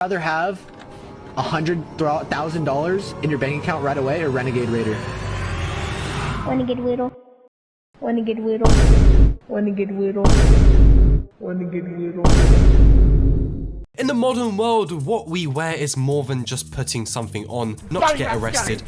Rather have $100,000 in your bank account right away or Renegade Raider? Renegade Whittle. Renegade Whittle. Renegade Whittle. Renegade Whittle. In the modern world, what we wear is more than just putting something on, not to get arrested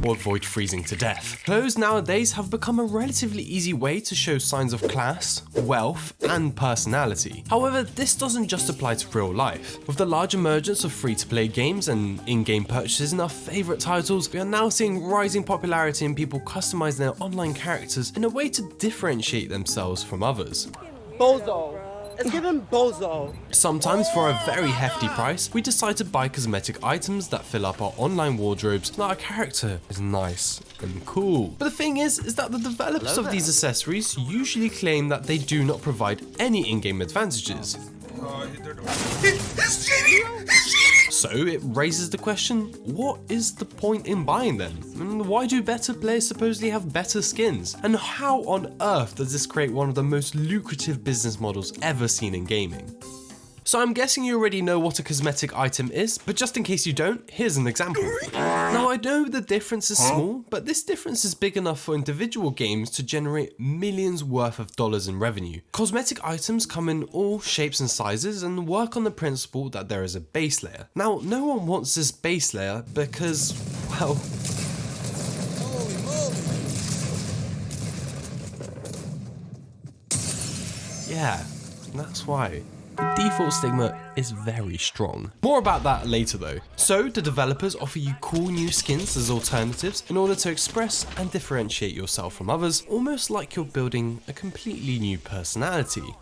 or avoid freezing to death. Clothes nowadays have become a relatively easy way to show signs of class, wealth, and personality. However, this doesn't just apply to real life. With the large emergence of free-to-play games and in-game purchases in our favourite titles, we are now seeing rising popularity in people customizing their online characters in a way to differentiate themselves from others. Bozo. It's given bozo. Sometimes for a very hefty price, we decide to buy cosmetic items that fill up our online wardrobes so that our character is nice and cool. But the thing is that the developers of these accessories usually claim that they do not provide any in-game advantages. So it raises the question, what is the point in buying them? And why do better players supposedly have better skins? And how on earth does this create one of the most lucrative business models ever seen in gaming? So I'm guessing you already know what a cosmetic item is, but just in case you don't, here's an example. Now I know the difference is small, but this difference is big enough for individual games to generate millions worth of dollars in revenue. Cosmetic items come in all shapes and sizes and work on the principle that there is a base layer. Now no one wants this base layer because, well, yeah, that's why. The default stigma is very strong. More about that later though. So the developers offer you cool new skins as alternatives in order to express and differentiate yourself from others, almost like you're building a completely new personality.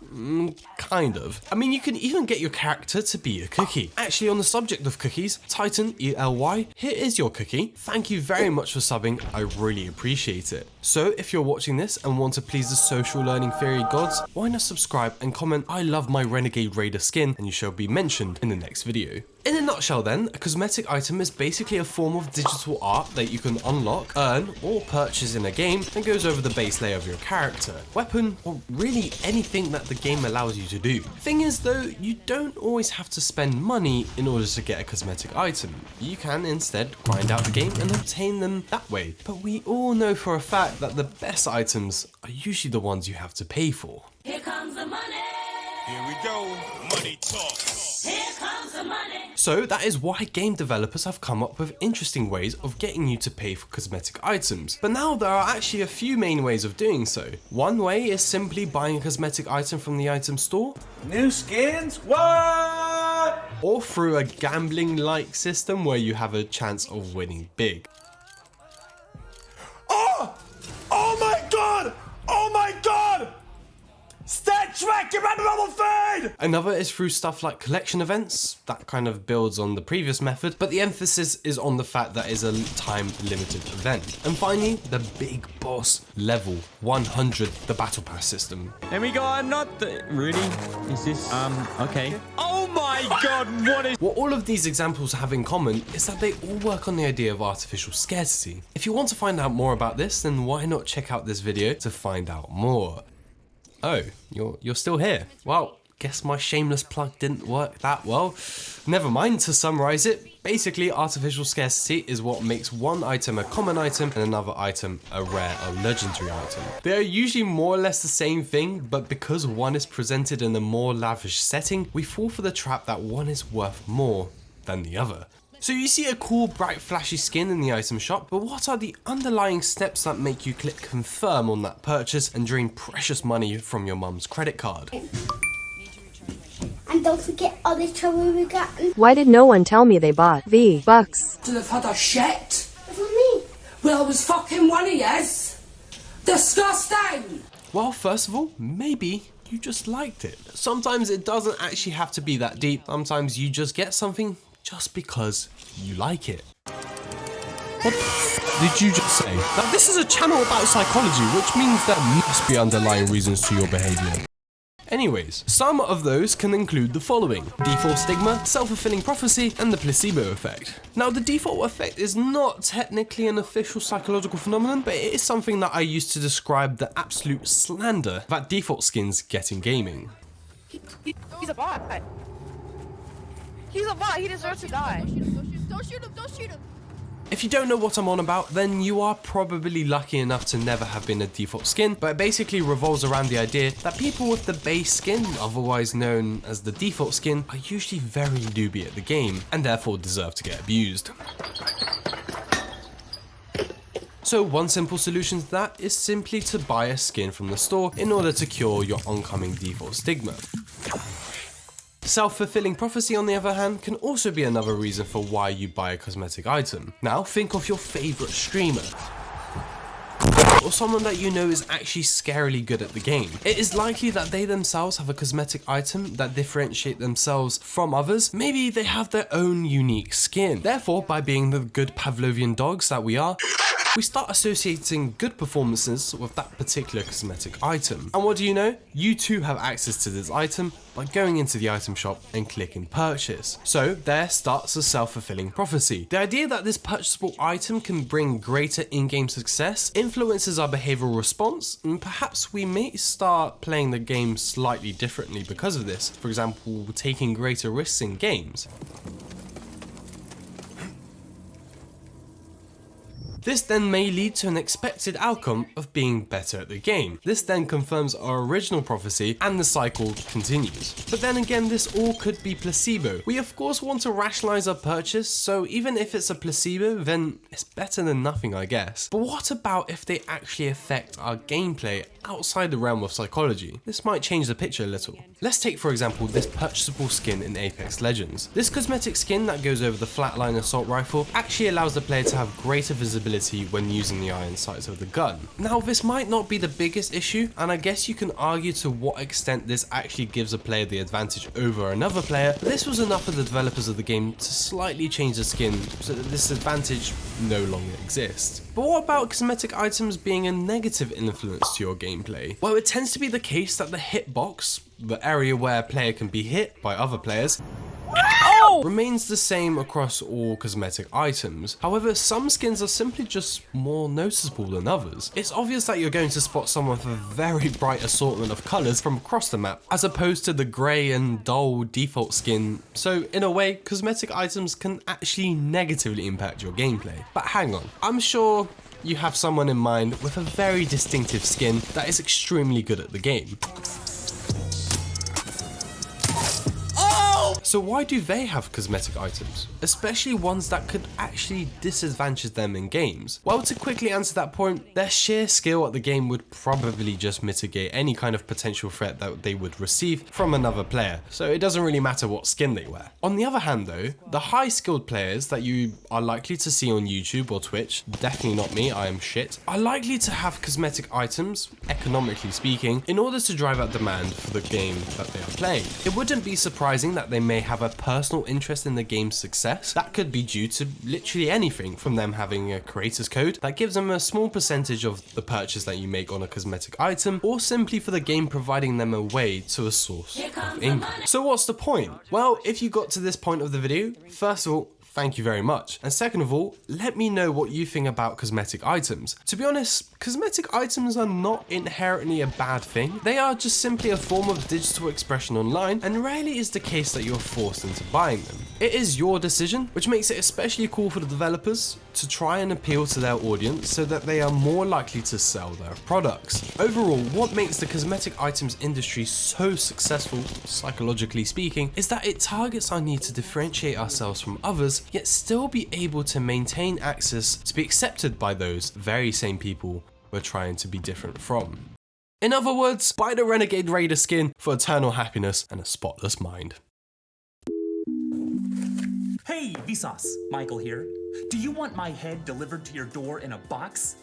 Kind of. I mean, you can even get your character to be a cookie. Actually, on the subject of cookies, Titan ELY, here is your cookie. Thank you very much for subbing, I really appreciate it. So if you're watching this and want to please the social learning theory gods, why not subscribe and comment I love my Renegade Raider skin and you shall be mentioned in the next video. In a nutshell then, a cosmetic item is basically a form of digital art that you can unlock, earn, or purchase in a game and goes over the base layer of your character, weapon, or really anything that the game allows you to do. Thing is though, you don't always have to spend money in order to get a cosmetic item. You can instead grind out the game and obtain them that way. But we all know for a fact that the best items are usually the ones you have to pay for. Here comes the money. Here we go. Money talk. Here comes the money. So that is why game developers have come up with interesting ways of getting you to pay for cosmetic items. But now there are actually a few main ways of doing so. One way is simply buying a cosmetic item from the item store. New skins? What? Or through a gambling-like system where you have a chance of winning big. Oh! Oh my god! Oh my god! Stat track your abnormal feed! Another is through stuff like collection events. That kind of builds on the previous method, but the emphasis is on the fact that it's a time-limited event. And finally, the big boss level 100, the battle pass system. Then we got really? Is this, okay. Oh my god, What all of these examples have in common is that they all work on the idea of artificial scarcity. If you want to find out more about this, then why not check out this video to find out more. Oh, you're still here. Well, guess my shameless plug didn't work that well. Never mind, to summarize it, basically artificial scarcity is what makes one item a common item and another item a rare or legendary item. They are usually more or less the same thing, but because one is presented in a more lavish setting, we fall for the trap that one is worth more than the other. So you see a cool, bright, flashy skin in the item shop, but what are the underlying steps that make you click confirm on that purchase and drain precious money from your mum's credit card? And don't forget all the trouble we got. Why did no one tell me they bought V-Bucks? To have had a shit. For me. Well, I was fucking one of yes. Disgusting. Well, first of all, maybe you just liked it. Sometimes it doesn't actually have to be that deep. Sometimes you just get something just because you like it. What the f did you just say? Now this is a channel about psychology, which means there must be underlying reasons to your behavior. Anyways, some of those can include the following: default stigma, self-fulfilling prophecy, and the placebo effect. Now the default effect is not technically an official psychological phenomenon, but it is something that I use to describe the absolute slander that default skins get in gaming. He's a bot. He's a bot. He deserves to die. Don't shoot him. Don't shoot him. If you don't know what I'm on about, then you are probably lucky enough to never have been a default skin, but it basically revolves around the idea that people with the base skin, otherwise known as the default skin, are usually very newbie at the game, and therefore deserve to get abused. So one simple solution to that is simply to buy a skin from the store in order to cure your oncoming default stigma. Self-fulfilling prophecy, on the other hand, can also be another reason for why you buy a cosmetic item. Now, think of your favourite streamer, or someone that you know is actually scarily good at the game. It is likely that they themselves have a cosmetic item that differentiate themselves from others. Maybe they have their own unique skin. Therefore, by being the good Pavlovian dogs that we are, we start associating good performances with that particular cosmetic item. And what do you know? You too have access to this item by going into the item shop and clicking purchase. So there starts a self-fulfilling prophecy. The idea that this purchasable item can bring greater in-game success influences our behavioral response, and perhaps we may start playing the game slightly differently because of this. For example, taking greater risks in games. This then may lead to an expected outcome of being better at the game. This then confirms our original prophecy and the cycle continues. But then again, this all could be placebo. We of course want to rationalize our purchase, so even if it's a placebo, then it's better than nothing, I guess. But what about if they actually affect our gameplay outside the realm of psychology? This might change the picture a little. Let's take for example this purchasable skin in Apex Legends. This cosmetic skin that goes over the flatline assault rifle actually allows the player to have greater visibility when using the iron sights of the gun. Now this might not be the biggest issue, and I guess you can argue to what extent this actually gives a player the advantage over another player, but this was enough for the developers of the game to slightly change the skin so that this advantage no longer exists. But what about cosmetic items being a negative influence to your gameplay? Well, it tends to be the case that the hitbox, the area where a player can be hit by other players, remains the same across all cosmetic items. However, some skins are simply just more noticeable than others. It's obvious that you're going to spot someone with a very bright assortment of colours from across the map, as opposed to the grey and dull default skin. So in a way, cosmetic items can actually negatively impact your gameplay. But hang on, I'm sure you have someone in mind with a very distinctive skin that is extremely good at the game. So why do they have cosmetic items, especially ones that could actually disadvantage them in games? Well, to quickly answer that point, their sheer skill at the game would probably just mitigate any kind of potential threat that they would receive from another player, so it doesn't really matter what skin they wear. On the other hand though, the high skilled players that you are likely to see on YouTube or Twitch, definitely not me, I am shit, are likely to have cosmetic items, economically speaking, in order to drive up demand for the game that they are playing. It wouldn't be surprising that they may have a personal interest in the game's success. That could be due to literally anything, from them having a creator's code that gives them a small percentage of the purchase that you make on a cosmetic item, or simply for the game providing them a way to a source of income. So what's the point? Well, if you got to this point of the video, first of all, thank you very much. And second of all, let me know what you think about cosmetic items. To be honest, cosmetic items are not inherently a bad thing. They are just simply a form of digital expression online, and rarely is the case that you're forced into buying them. It is your decision, which makes it especially cool for the developers to try and appeal to their audience so that they are more likely to sell their products. Overall, what makes the cosmetic items industry so successful, psychologically speaking, is that it targets our need to differentiate ourselves from others, yet still be able to maintain access to be accepted by those very same people we're trying to be different from. In other words, buy the Renegade Raider skin for eternal happiness and a spotless mind. Hey, Vsauce, Michael here. Do you want my head delivered to your door in a box?